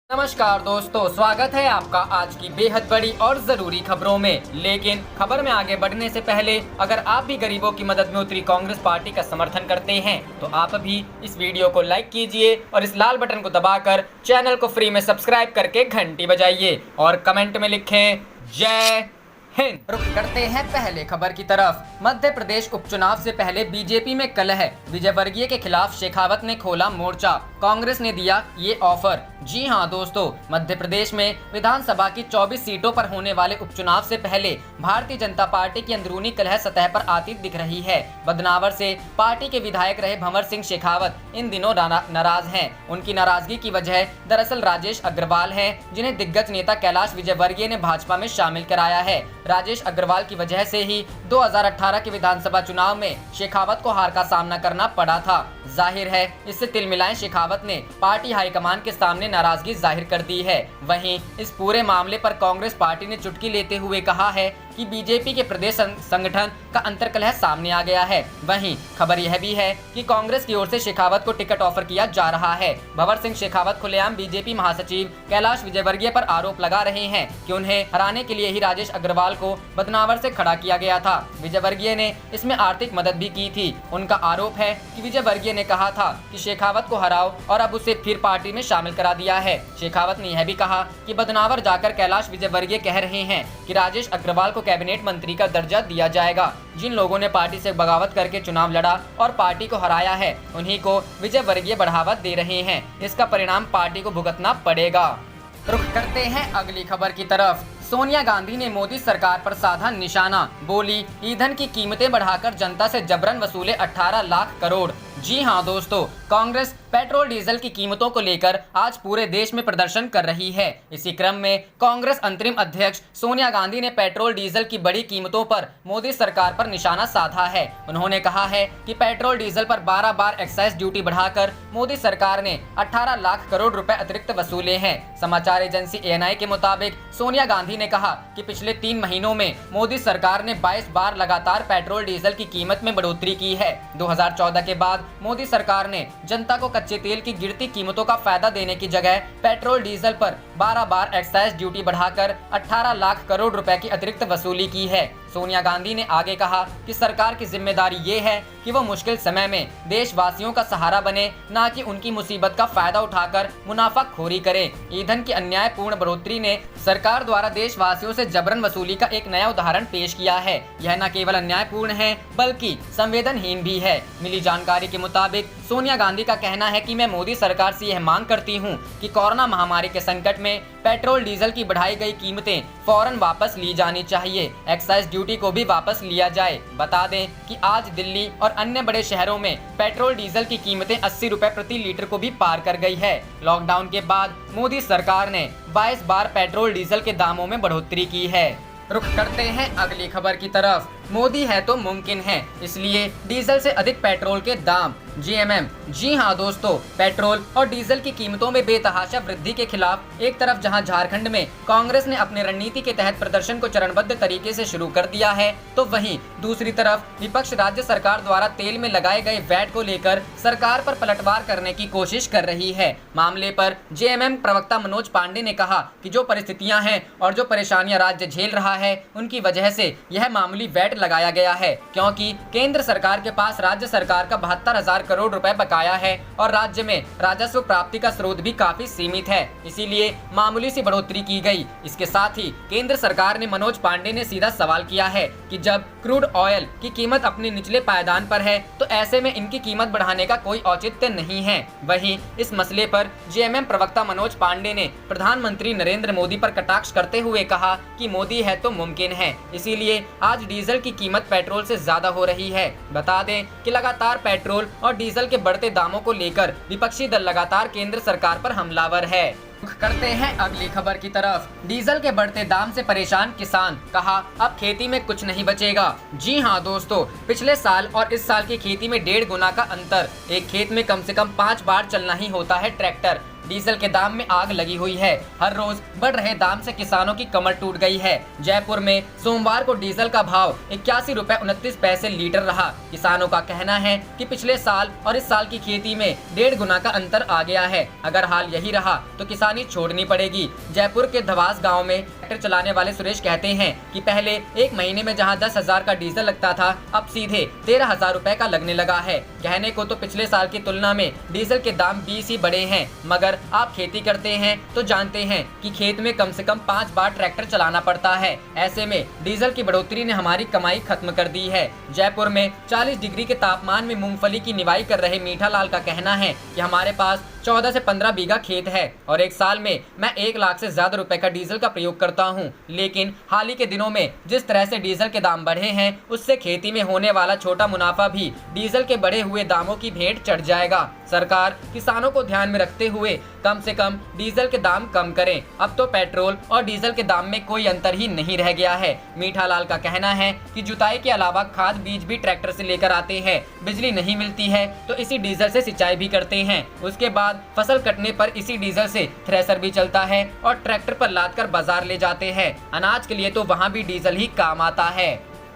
नमस्कार दोस्तों, स्वागत है आपका आज की बेहद बड़ी और जरूरी खबरों में। लेकिन खबर में आगे बढ़ने से पहले अगर आप भी गरीबों की मदद में उतरी कांग्रेस पार्टी का समर्थन करते हैं तो आप भी इस वीडियो को लाइक कीजिए और इस लाल बटन को दबाकर चैनल को फ्री में सब्सक्राइब करके घंटी बजाइए और कमेंट में लिखें जय हिंद। रुक करते हैं पहले खबर की तरफ। मध्य प्रदेश उपचुनाव से पहले बीजेपी में कलह। विजय वर्गीय के खिलाफ शेखावत ने खोला मोर्चा, कांग्रेस ने दिया ये ऑफर। जी हां दोस्तों, मध्य प्रदेश में विधानसभा की 24 सीटों पर होने वाले उपचुनाव से पहले भारतीय जनता पार्टी की अंदरूनी कलह सतह पर आती दिख रही है। बदनावर से पार्टी के विधायक रहे भंवर सिंह शेखावत इन दिनों नाराज हैं। उनकी नाराजगी की वजह दरअसल राजेश अग्रवाल है, जिन्हें दिग्गज नेता कैलाश विजयवर्गीय ने भाजपा में शामिल कराया है। राजेश अग्रवाल की वजह से ही 2018 के विधानसभा चुनाव में शेखावत को हार का सामना करना पड़ा था। जाहिर है इससे तिलमिलाए शेखावत ने पार्टी हाईकमान के सामने नाराजगी जाहिर कर दी है। वहीं इस पूरे मामले पर कांग्रेस पार्टी ने चुटकी लेते हुए कहा है कि बीजेपी के प्रदेश संगठन का अंतर्कलह सामने आ गया है। वहीं खबर यह भी है कि कांग्रेस की ओर से शेखावत को टिकट ऑफर किया जा रहा है। भंवर सिंह शेखावत खुलेआम बीजेपी महासचिव कैलाश विजयवर्गीय पर आरोप लगा रहे हैं कि उन्हें हराने के लिए ही राजेश अग्रवाल को बदनावर से खड़ा किया गया था। विजयवर्गीय ने इसमें आर्थिक मदद भी की थी। उनका आरोप है कि विजयवर्गीय ने कहा था कि शेखावत को हराओ और अब उसे फिर पार्टी में शामिल करा दिया है। शेखावत ने यह भी कहा कि बदनावर जाकर कैलाश विजयवर्गीय कह रहे हैं कि राजेश अग्रवाल को कैबिनेट मंत्री का दर्जा दिया जाएगा। जिन लोगों ने पार्टी से बगावत करके चुनाव लड़ा और पार्टी को हराया है, उन्हीं को विजयवर्गीय बढ़ावा दे रहे हैं। इसका परिणाम पार्टी को भुगतना पड़ेगा। रुख करते हैं अगली खबर की तरफ। सोनिया गांधी ने मोदी सरकार पर साधा निशाना, बोली ईंधन की कीमतें बढ़ाकर जनता से जबरन वसूले 18 लाख करोड़। जी हां दोस्तों, कांग्रेस पेट्रोल डीजल की कीमतों को लेकर आज पूरे देश में प्रदर्शन कर रही है। इसी क्रम में कांग्रेस अंतरिम अध्यक्ष सोनिया गांधी ने पेट्रोल डीजल की बढ़ी कीमतों पर मोदी सरकार पर निशाना साधा है। उन्होंने कहा है कि पेट्रोल डीजल पर 12 बार एक्साइज ड्यूटी बढ़ाकर मोदी सरकार ने 18 लाख करोड़ रुपए अतिरिक्त वसूले हैं। समाचार एजेंसी ANI के मुताबिक सोनिया गांधी ने कहा कि पिछले 3 महीनों में मोदी सरकार ने 22 बार लगातार पेट्रोल डीजल की कीमत में बढ़ोतरी की है। 2014 के बाद मोदी सरकार ने जनता को कच्चे तेल की गिरती कीमतों का फायदा देने की जगह पेट्रोल डीजल पर 12 बार एक्साइज ड्यूटी बढ़ाकर 18 लाख करोड़ रुपए की अतिरिक्त वसूली की है। सोनिया गांधी ने आगे कहा कि सरकार की जिम्मेदारी ये है कि वो मुश्किल समय में देशवासियों का सहारा बने, ना कि उनकी मुसीबत का फायदा उठाकर मुनाफाखोरी करे। ईंधन की अन्यायपूर्ण बढ़ोतरी ने सरकार द्वारा देशवासियों से जबरन वसूली का एक नया उदाहरण पेश किया है। यह न केवल अन्यायपूर्ण है बल्कि संवेदनहीन भी है। मिली जानकारी के मुताबिक सोनिया गांधी का कहना है कि मैं मोदी सरकार से यह मांग करती हूं कि कोरोना महामारी के संकट में पेट्रोल डीजल की बढ़ाई गई कीमतें फौरन वापस ली जानी चाहिए। एक्साइज ड्यूटी को भी वापस लिया जाए। बता दें कि आज दिल्ली और अन्य बड़े शहरों में पेट्रोल डीजल की कीमतें 80 रुपए प्रति लीटर को भी पार कर गई है। लॉकडाउन के बाद मोदी सरकार ने 22 बार पेट्रोल डीजल के दामों में बढ़ोतरी की है। रुख करते हैं अगली खबर की तरफ। मोदी है तो मुमकिन है, इसलिए डीजल से अधिक पेट्रोल के दाम। GMM। जी हां दोस्तों, पेट्रोल और डीजल की कीमतों में बेतहाशा वृद्धि के खिलाफ एक तरफ जहां झारखंड में कांग्रेस ने अपनी रणनीति के तहत प्रदर्शन को चरणबद्ध तरीके से शुरू कर दिया है, तो वहीं दूसरी तरफ विपक्ष राज्य सरकार द्वारा तेल में लगाए गए वैट को लेकर सरकार पर पलटवार करने की कोशिश कर रही है। मामले पर JMM प्रवक्ता मनोज पांडे ने कहा कि जो परिस्थितियां हैं और जो परेशानियां राज्य झेल रहा है, उनकी वजह से यह मामूली वैट लगाया गया है, क्योंकि केंद्र सरकार के पास राज्य सरकार का 72,000 करोड़ रुपए बकाया है और राज्य में राजस्व प्राप्ति का स्रोत भी काफी सीमित है। इसीलिए मामूली सी बढ़ोतरी की गई। इसके साथ ही केंद्र सरकार ने मनोज पांडे ने सीधा सवाल किया है कि जब क्रूड ऑयल की कीमत अपने निचले पायदान पर है तो ऐसे में इनकी कीमत बढ़ाने का कोई औचित्य नहीं है। वहीं इस मसले पर JMM प्रवक्ता मनोज पांडे ने प्रधानमंत्री नरेंद्र मोदी पर कटाक्ष करते हुए कहा कि मोदी है तो मुमकिन है, इसीलिए आज डीजल की कीमत पेट्रोल से ज्यादा हो रही है। बता दें कि लगातार पेट्रोल और डीजल के बढ़ते दामों को लेकर विपक्षी दल लगातार केंद्र सरकार पर हमलावर है। करते हैं अगली खबर की तरफ। डीजल के बढ़ते दाम से परेशान किसान, कहा अब खेती में कुछ नहीं बचेगा। जी हां दोस्तों, पिछले साल और इस साल की खेती में 1.5 गुना का अंतर। एक खेत में कम से कम 5 बार चलना ही होता है ट्रैक्टर। डीजल के दाम में आग लगी हुई है। हर रोज बढ़ रहे दाम से किसानों की कमर टूट गई है। जयपुर में सोमवार को डीजल का भाव 81.29 लीटर रहा। किसानों का कहना है कि पिछले साल और इस साल की खेती में 1.5 गुना का अंतर आ गया है। अगर हाल यही रहा तो किसानी छोड़नी पड़ेगी। जयपुर के धवास गाँव में ट्रैक्टर चलाने वाले सुरेश कहते हैं कि पहले एक महीने में जहां 10,000 का डीजल लगता था, अब सीधे 13,000 रुपए का लगने लगा है। कहने को तो पिछले साल की तुलना में डीजल के दाम 20 ही बढ़े हैं, मगर आप खेती करते हैं तो जानते हैं कि खेत में कम से कम 5 बार ट्रैक्टर चलाना पड़ता है। ऐसे में डीजल की बढ़ोतरी ने हमारी कमाई खत्म कर दी है। जयपुर में 40 डिग्री के तापमान में मूंगफली की निवाई कर रहे मीठा लाल का कहना है कि हमारे पास 14 से 15 बीघा खेत है और एक साल में मैं 1 लाख से ज्यादा रुपए का डीजल का प्रयोग करता हूं। लेकिन हाल ही के दिनों में जिस तरह से डीजल के दाम बढ़े हैं, उससे खेती में होने वाला छोटा मुनाफा भी डीजल के बढ़े हुए दामों की भेंट चढ़ जाएगा। सरकार किसानों को ध्यान में रखते हुए कम से कम डीजल के दाम कम करें। अब तो पेट्रोल और डीजल के दाम में कोई अंतर ही नहीं रह गया है। मीठा लाल का कहना है कि जुताई के अलावा खाद बीज भी ट्रैक्टर से लेकर आते हैं। बिजली नहीं मिलती है तो इसी डीजल से सिंचाई भी करते हैं। उसके बाद फसल कटने पर इसी डीजल से थ्रेसर भी चलता है और ट्रैक्टर पर लाद कर बाजार ले जाते हैं। अनाज के लिए तो वहाँ भी डीजल ही काम आता है।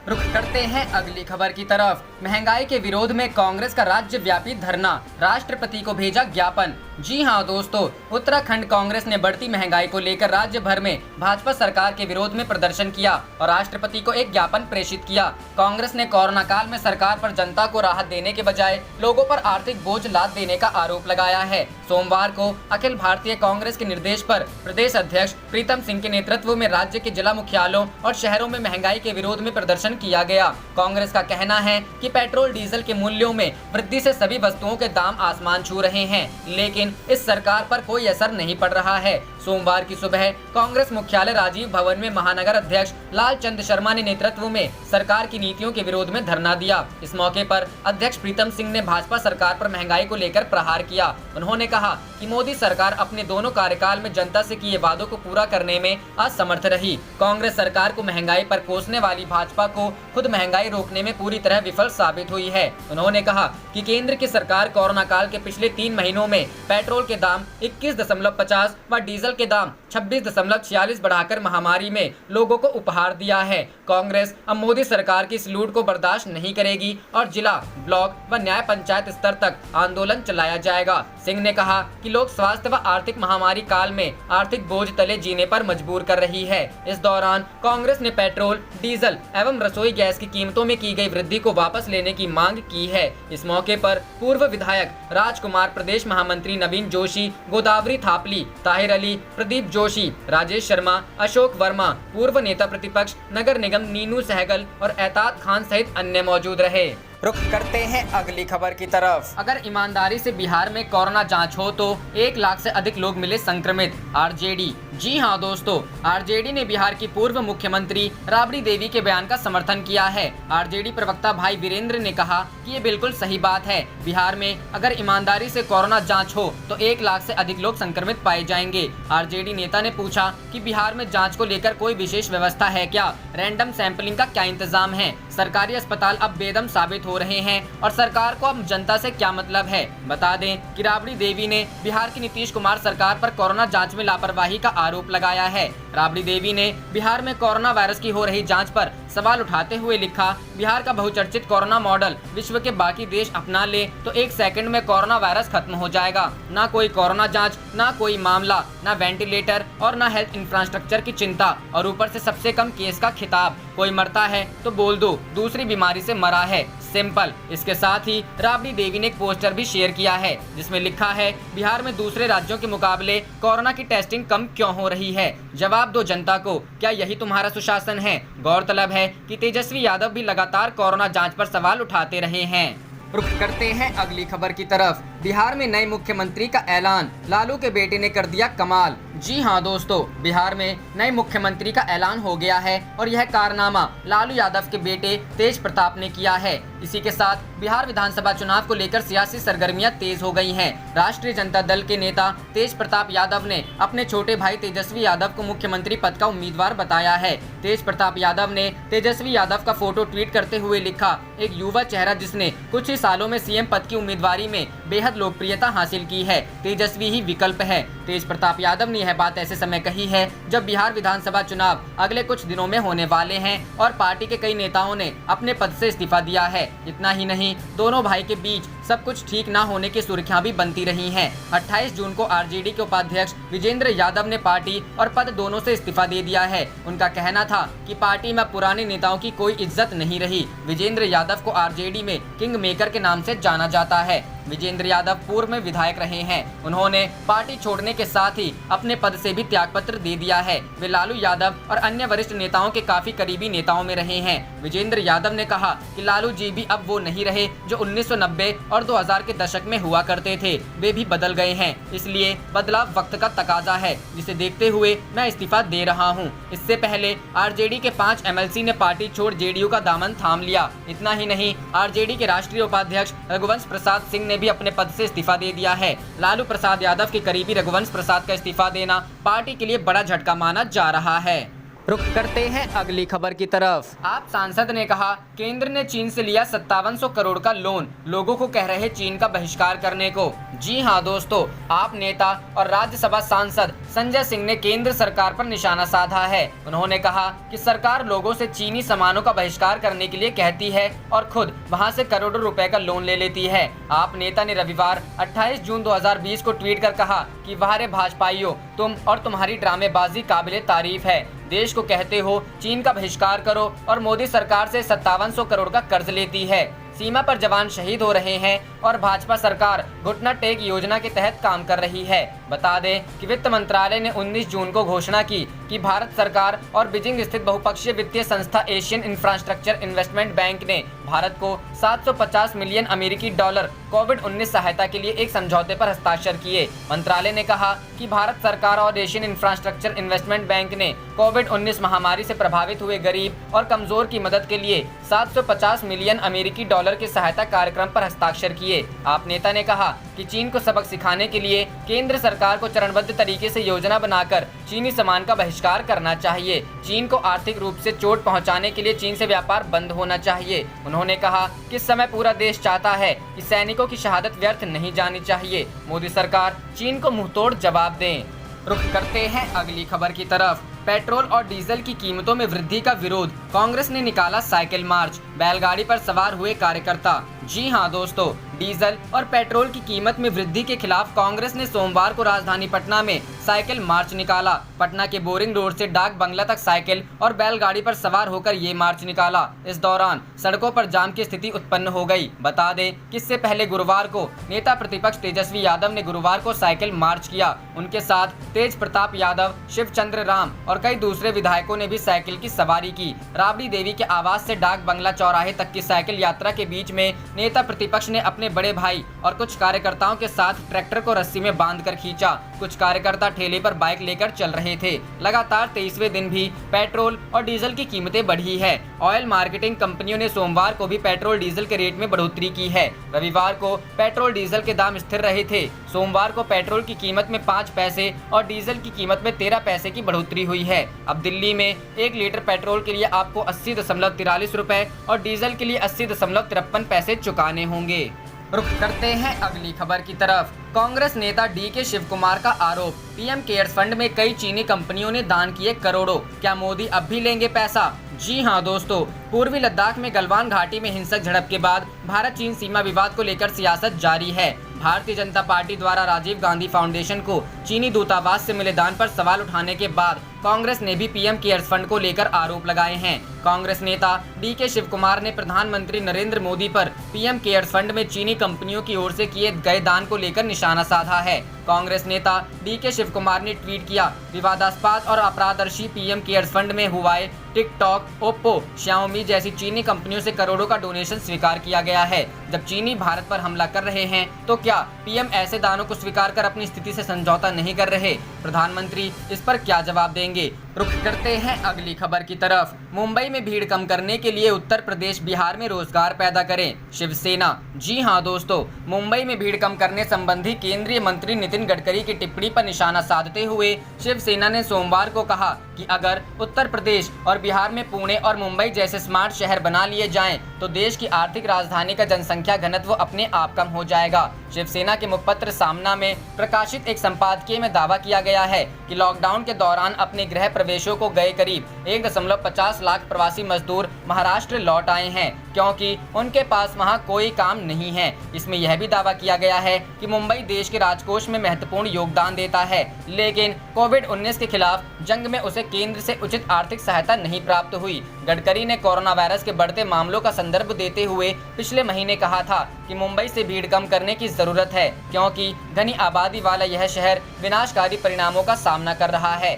रुख करते हैं अगली खबर की तरफ। महंगाई के विरोध में कांग्रेस का राज्यव्यापी धरना, राष्ट्रपति को भेजा ज्ञापन। जी हां दोस्तों, उत्तराखंड कांग्रेस ने बढ़ती महंगाई को लेकर राज्य भर में भाजपा सरकार के विरोध में प्रदर्शन किया और राष्ट्रपति को एक ज्ञापन प्रेषित किया। कांग्रेस ने कोरोना काल में सरकार पर जनता को राहत देने के बजाय लोगों पर आर्थिक बोझ लाद देने का आरोप लगाया है। सोमवार को अखिल भारतीय कांग्रेस के निर्देश पर प्रदेश अध्यक्ष प्रीतम सिंह के नेतृत्व में राज्य के जिला मुख्यालयों और शहरों में महंगाई के विरोध में प्रदर्शन किया गया। कांग्रेस का कहना है कि पेट्रोल डीजल के मूल्यों में वृद्धि से सभी वस्तुओं के दाम आसमान छू रहे हैं, लेकिन इस सरकार पर कोई असर नहीं पड़ रहा है। सोमवार की सुबह कांग्रेस मुख्यालय राजीव भवन में महानगर अध्यक्ष लालचंद शर्मा ने नेतृत्व में सरकार की नीतियों के विरोध में धरना दिया। इस मौके पर अध्यक्ष प्रीतम सिंह ने भाजपा सरकार पर महंगाई को लेकर प्रहार किया। उन्होंने कहा कि मोदी सरकार अपने दोनों कार्यकाल में जनता से किए वादों को पूरा करने में असमर्थ रही। कांग्रेस सरकार को महंगाई पर कोसने वाली भाजपा को खुद महंगाई रोकने में पूरी तरह विफल साबित हुई है। उन्होंने कहा कि केंद्र की सरकार कोरोना काल के पिछले 3 महीनों में पेट्रोल के दाम 21.50 व डीजल के दाम 26.46 बढ़ाकर महामारी में लोगों को उपहार दिया है। कांग्रेस अब मोदी सरकार की इस लूट को बर्दाश्त नहीं करेगी और जिला, ब्लॉक व न्याय पंचायत स्तर तक आंदोलन चलाया जाएगा। सिंह ने कहा कि लोग स्वास्थ्य व आर्थिक महामारी काल में आर्थिक बोझ तले जीने पर मजबूर कर रही है। इस दौरान कांग्रेस ने पेट्रोल, डीजल एवं रसोई गैस की कीमतों में की गई वृद्धि को वापस लेने की मांग की है। इस मौके पर पूर्व विधायक राजकुमार, प्रदेश महामंत्री नवीन जोशी, गोदावरी थापली, ताहिर अली, प्रदीप जोशी, राजेश शर्मा, अशोक वर्मा, पूर्व नेता प्रतिपक्ष नगर निगम नीनू सहगल और एहतात खान सहित अन्य मौजूद रहे। रुख करते हैं अगली खबर की तरफ। अगर ईमानदारी से बिहार में कोरोना जांच हो तो 1 लाख से अधिक लोग मिले संक्रमित, आरजेडी। जी हां दोस्तों, आरजेडी ने बिहार की पूर्व मुख्यमंत्री राबड़ी देवी के बयान का समर्थन किया है। आरजेडी प्रवक्ता भाई वीरेंद्र ने कहा कि ये बिल्कुल सही बात है। बिहार में अगर ईमानदारी से कोरोना जांच हो तो 1 लाख से अधिक लोग संक्रमित पाए जाएंगे। आरजेडी नेता ने पूछा कि बिहार में जाँच को लेकर कोई विशेष व्यवस्था है क्या? रैंडम सैंपलिंग का क्या इंतजाम है? सरकारी अस्पताल अब बेदम साबित हो रहे हैं और सरकार को अब जनता से क्या मतलब है? बता दें कि राबड़ी देवी ने बिहार की नीतीश कुमार सरकार पर कोरोना जांच में लापरवाही का आरोप लगाया है। राबड़ी देवी ने बिहार में कोरोना वायरस की हो रही जांच पर सवाल उठाते हुए लिखा, बिहार का बहुचर्चित कोरोना मॉडल विश्व के बाकी देश अपना ले तो 1 सेकंड में कोरोना वायरस खत्म हो जाएगा। ना कोई कोरोना जांच, ना कोई मामला, ना वेंटिलेटर और ना हेल्थ इंफ्रास्ट्रक्चर की चिंता और ऊपर से सबसे कम केस का खिताब। कोई मरता है तो बोल दो दूसरी बीमारी से मरा है, सिंपल। इसके साथ ही राबड़ी देवी ने एक पोस्टर भी शेयर किया है जिसमें लिखा है, बिहार में दूसरे राज्यों के मुकाबले कोरोना की टेस्टिंग कम क्यों हो रही है? जवाब दो जनता को, क्या यही तुम्हारा सुशासन है? गौरतलब है कि तेजस्वी यादव भी लगातार कोरोना जांच पर सवाल उठाते रहे हैं। रुख करते हैं अगली खबर की तरफ। बिहार में नए मुख्यमंत्री का ऐलान, लालू के बेटे ने कर दिया कमाल। जी हां दोस्तों, बिहार में नए मुख्यमंत्री का ऐलान हो गया है और यह कारनामा लालू यादव के बेटे तेज प्रताप ने किया है। इसी के साथ बिहार विधानसभा चुनाव को लेकर सियासी सरगर्मियां तेज हो गई हैं। राष्ट्रीय जनता दल के नेता तेज प्रताप यादव ने अपने छोटे भाई तेजस्वी यादव को मुख्यमंत्री पद का उम्मीदवार बताया है। तेज प्रताप यादव ने तेजस्वी यादव का फोटो ट्वीट करते हुए लिखा, एक युवा चेहरा जिसने कुछ ही सालों में सीएम पद की उम्मीदवारी में बेहद लोकप्रियता हासिल की है। तेजस्वी ही विकल्प है। तेज प्रताप यादव ने यह बात ऐसे समय कही है जब बिहार विधानसभा चुनाव अगले कुछ दिनों में होने वाले हैं और पार्टी के कई नेताओं ने अपने पद से इस्तीफा दिया है। इतना ही नहीं, दोनों भाई के बीच सब कुछ ठीक न होने की सुर्खियां भी बनती रही हैं। 28 जून को आरजेडी के उपाध्यक्ष विजेंद्र यादव ने पार्टी और पद दोनों से इस्तीफा दे दिया है। उनका कहना था कि पार्टी में पुराने नेताओं की कोई इज्जत नहीं रही। विजेंद्र यादव को आरजेडी में किंग मेकर के नाम से जाना जाता है। विजेंद्र यादव पूर्व में विधायक रहे हैं। उन्होंने पार्टी छोड़ने के साथ ही अपने पद से भी त्यागपत्र दे दिया है। वे लालू यादव और अन्य वरिष्ठ नेताओं के काफी करीबी नेताओं में रहे हैं। विजेंद्र यादव ने कहा कि लालू जी भी अब वो नहीं रहे जो 1990 और 2000 के दशक में हुआ करते थे। वे भी बदल गए हैं, इसलिए बदलाव वक्त का तकाजा है, जिसे देखते हुए मैं इस्तीफा दे रहा हूं। इससे पहले आरजेडी के 5 एमएलसी ने पार्टी छोड़ जेडीयू का दामन थाम लिया। इतना ही नहीं, आरजेडी के राष्ट्रीय उपाध्यक्ष रघुवंश प्रसाद सिंह ने भी अपने पद से इस्तीफा दे दिया है। लालू प्रसाद यादव के करीबी रघुवंश प्रसाद का इस्तीफा देना पार्टी के लिए बड़ा झटका माना जा रहा है। रुख करते हैं अगली खबर की तरफ। आप सांसद ने कहा केंद्र ने चीन से लिया 5700 करोड़ का लोन, लोगों को कह रहे चीन का बहिष्कार करने को। जी हां दोस्तों, आप नेता और राज्यसभा सांसद संजय सिंह ने केंद्र सरकार पर निशाना साधा है। उन्होंने कहा कि सरकार लोगों से चीनी सामानों का बहिष्कार करने के लिए कहती है और खुद वहां से करोड़ों रुपए का लोन ले लेती है। आप नेता ने रविवार 28 जून 2020 को ट्वीट कर कहा कि वाह रे भाजपाइयों, तुम और तुम्हारी ड्रामेबाजी काबिले तारीफ है। देश को कहते हो चीन का बहिष्कार करो और मोदी सरकार से 5700 करोड़ का कर्ज लेती है। सीमा पर जवान शहीद हो रहे हैं और भाजपा सरकार घुटना टेक योजना के तहत काम कर रही है। बता दें कि वित्त मंत्रालय ने 19 जून को घोषणा की कि भारत सरकार और बीजिंग स्थित बहुपक्षीय वित्तीय संस्था एशियन इंफ्रास्ट्रक्चर इन्वेस्टमेंट बैंक ने भारत को 750 मिलियन अमेरिकी डॉलर कोविड-19 सहायता के लिए एक समझौते पर हस्ताक्षर किए। मंत्रालय ने कहा कि भारत सरकार और एशियन इंफ्रास्ट्रक्चर इन्वेस्टमेंट बैंक ने कोविड-19 महामारी से प्रभावित हुए गरीब और कमजोर की मदद के लिए 750 मिलियन अमेरिकी डॉलर के सहायता कार्यक्रम पर हस्ताक्षर किए। आप नेता ने कहा कि चीन को सबक सिखाने के लिए केंद्र सरकार को चरणबद्ध तरीके से योजना बनाकर चीनी सामान का बहिष्कार करना चाहिए। चीन को आर्थिक रूप से चोट पहुंचाने के लिए चीन से व्यापार बंद होना चाहिए। उन्होंने कहा कि इस समय पूरा देश चाहता है कि सैनिकों की शहादत व्यर्थ नहीं जानी चाहिए। मोदी सरकार चीन को मुंहतोड़ जवाब दें। रुख करते हैं अगली खबर की तरफ। पेट्रोल और डीजल की कीमतों में वृद्धि का विरोध, कांग्रेस ने निकाला साइकिल मार्च, बैलगाड़ी पर सवार हुए कार्यकर्ता। जी हां दोस्तों, डीजल और पेट्रोल की कीमत में वृद्धि के खिलाफ कांग्रेस ने सोमवार को राजधानी पटना में साइकिल मार्च निकाला। पटना के बोरिंग रोड से डाक बंगला तक साइकिल और बैलगाड़ी पर सवार होकर ये मार्च निकाला। इस दौरान सड़कों पर जाम की स्थिति उत्पन्न हो गई। बता दें कि इससे पहले गुरुवार को नेता प्रतिपक्ष तेजस्वी यादव ने गुरुवार को साइकिल मार्च किया। उनके साथ तेज प्रताप यादव, शिवचंद्र राम और कई दूसरे विधायकों ने भी साइकिल की सवारी की। राबड़ी देवी के आवास से डाक बंगला चौराहे तक की साइकिल यात्रा के बीच में नेता प्रतिपक्ष ने अपने बड़े भाई और कुछ कार्यकर्ताओं के साथ ट्रैक्टर को रस्सी में बांधकर खींचा। कुछ कार्यकर्ता ठेले पर बाइक लेकर चल रहे थे। लगातार 23वें दिन भी पेट्रोल और डीजल की कीमतें बढ़ी है। ऑयल मार्केटिंग कंपनियों ने सोमवार को भी पेट्रोल डीजल के रेट में बढ़ोतरी की है। रविवार को पेट्रोल डीजल के दाम स्थिर रहे थे। सोमवार को पेट्रोल की कीमत में 5 पैसे और डीजल की कीमत में 13 पैसे की बढ़ोतरी हुई है। अब दिल्ली में 1 लीटर पेट्रोल के लिए आपको 80.43 रुपए और डीजल के लिए 80.53 पैसे चुकाने होंगे। रुख करते हैं अगली खबर की तरफ। कांग्रेस नेता डीके शिव कुमार का आरोप, पीएम केयर्स फंड में कई चीनी कंपनियों ने दान किए करोड़ों, क्या मोदी अब भी लेंगे पैसा? जी हां दोस्तों, पूर्वी लद्दाख में गलवान घाटी में हिंसक झड़प के बाद भारत चीन सीमा विवाद को लेकर सियासत जारी है। भारतीय जनता पार्टी द्वारा राजीव गांधी फाउंडेशन को चीनी दूतावास से मिले दान पर सवाल उठाने के बाद कांग्रेस ने भी पीएम केयर्स फंड को लेकर आरोप लगाए हैं। कांग्रेस नेता डीके शिव कुमार ने प्रधानमंत्री नरेंद्र मोदी पर पीएम केयर्स फंड में चीनी कंपनियों की ओर से किए गए दान को लेकर निशाना साधा है। कांग्रेस नेता डीके शिव कुमार ने ट्वीट किया, विवादास्पद और अपराधर्शी पीएम केयर्स फंड में हुआई टिकटॉक, ओप्पो, श्याओमी जैसी चीनी कंपनियों से करोड़ों का डोनेशन स्वीकार किया गया है। जब चीनी भारत पर हमला कर रहे हैं तो क्या पीएम ऐसे दानों को स्वीकार कर अपनी स्थिति से समझौता नहीं कर रहे? प्रधानमंत्री इस पर क्या जवाब देंगे? रुख करते हैं अगली खबर की तरफ। मुंबई में भीड़ कम करने के लिए उत्तर प्रदेश, बिहार में रोजगार पैदा करें, शिवसेना। जी हां दोस्तों, मुंबई में भीड़ कम करने संबंधी केंद्रीय मंत्री नितिन गडकरी की टिप्पणी पर निशाना साधते हुए शिवसेना ने सोमवार को कहा कि कि अगर उत्तर प्रदेश और बिहार में पुणे और मुंबई जैसे स्मार्ट शहर बना लिए जाएं तो देश की आर्थिक राजधानी का जनसंख्या घनत्व अपने आप कम हो जाएगा। शिवसेना के मुखपत्र सामना में प्रकाशित एक संपादकीय में दावा किया गया है कि लॉकडाउन के दौरान अपने गृह प्रवेशों को गए करीब 1.50 लाख प्रवासी मजदूर महाराष्ट्र लौट आए हैं क्योंकि उनके पास वहां कोई काम नहीं है। इसमें यह भी दावा किया गया है कि मुंबई देश के राजकोष में महत्वपूर्ण योगदान देता है, लेकिन कोविड-19 के खिलाफ जंग में उसे केंद्र से उचित आर्थिक सहायता नहीं प्राप्त हुई। गडकरी ने कोरोना वायरस के बढ़ते मामलों का संदर्भ देते हुए पिछले महीने कहा था कि मुंबई से भीड़ कम करने की जरूरत है क्योंकि घनी आबादी वाला यह शहर विनाशकारी परिणामों का सामना कर रहा है।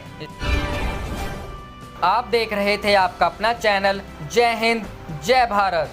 आप देख रहे थे आपका अपना चैनल जय हिंद जय भारत।